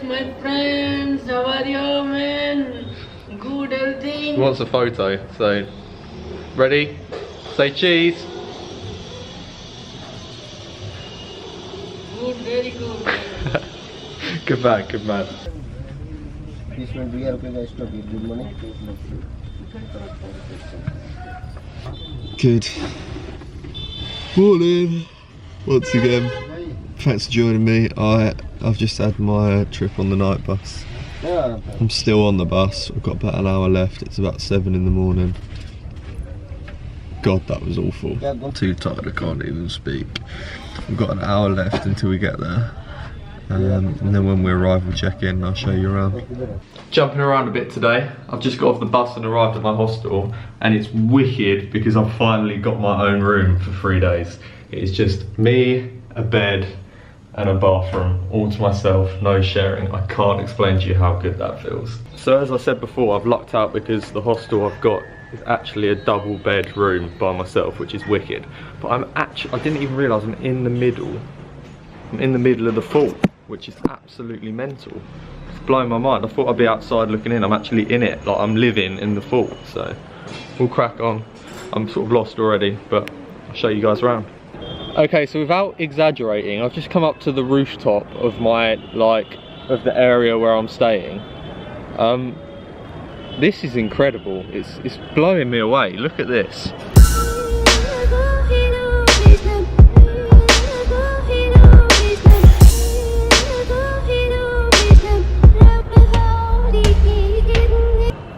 guys, my friends. How are you, man? Good, everything. He wants a photo, so ready? Say cheese. Good, very good. Good man, good man. This one we are okay guys to give good money. Good morning once again. Thanks for joining me. I've just had my trip on the night bus. Yeah. I'm still on the bus. I've got about an hour left. It's about 7 in the morning. God, that was awful. I'm too tired, I can't even speak. We've got an hour left until we get there. And then when we arrive, we'll check in and I'll show you around. Jumping around a bit today. I've just got off the bus and arrived at my hostel, and it's wicked because I've finally got my own room for 3 days. It's just me, a bed and a bathroom, all to myself, no sharing. I can't explain to you how good that feels. So as I said before, I've lucked out because the hostel I've got is actually a double bed room by myself, which is wicked. But I didn't even realise I'm in the middle. I'm in the middle of the fort, which is absolutely mental. It's blowing my mind. I thought I'd be outside looking in. I'm actually in it, like I'm living in the fort. So we'll crack on. I'm sort of lost already, but I'll show you guys around. Okay, so without exaggerating, I've just come up to the rooftop of of the area where I'm staying. This is incredible. It's blowing me away. Look at this.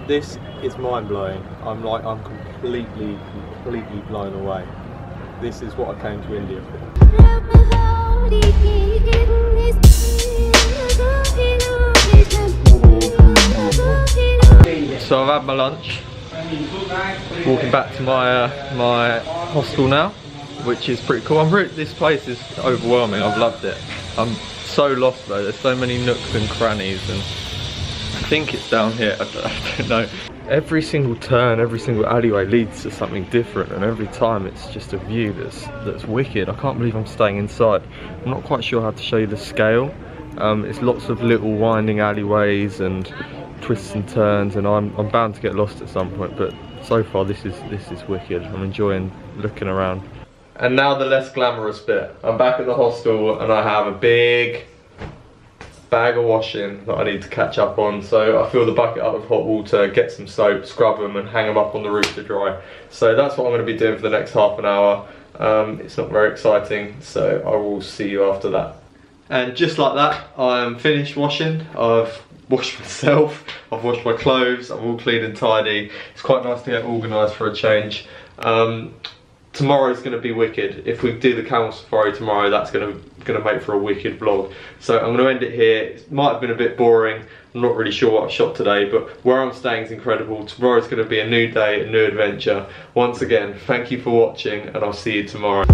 This is mind-blowing. I'm completely blown away. This is what I came to India for. So I've had my lunch. Walking back to my hostel now, which is pretty cool. This place is overwhelming. I've loved it. I'm so lost though. There's so many nooks and crannies, and I think it's down here. I don't know. Every single turn, every single alleyway leads to something different, and every time it's just a view that's wicked. I can't believe I'm staying inside. I'm not quite sure how to show you the scale. It's lots of little winding alleyways and twists and turns, and I'm bound to get lost at some point. But so far, this is wicked. I'm enjoying looking around. And now the less glamorous bit. I'm back at the hostel, and I have a big bag of washing that I need to catch up on. So I fill the bucket up with hot water, get some soap, scrub them and hang them up on the roof to dry. So that's what I'm going to be doing for the next half an hour. It's not very exciting, so I will see you after that. And just like that, I'm finished washing. I've washed myself, I've washed my clothes, I'm all clean and tidy. It's quite nice to get organised for a change. Tomorrow's going to be wicked. If we do the camel safari tomorrow, that's going to make for a wicked vlog. So I'm going to end it here. It might have been a bit boring. I'm not really sure what I shot today, but where I'm staying is incredible. Tomorrow's going to be a new day, a new adventure. Once again, thank you for watching, and I'll see you tomorrow.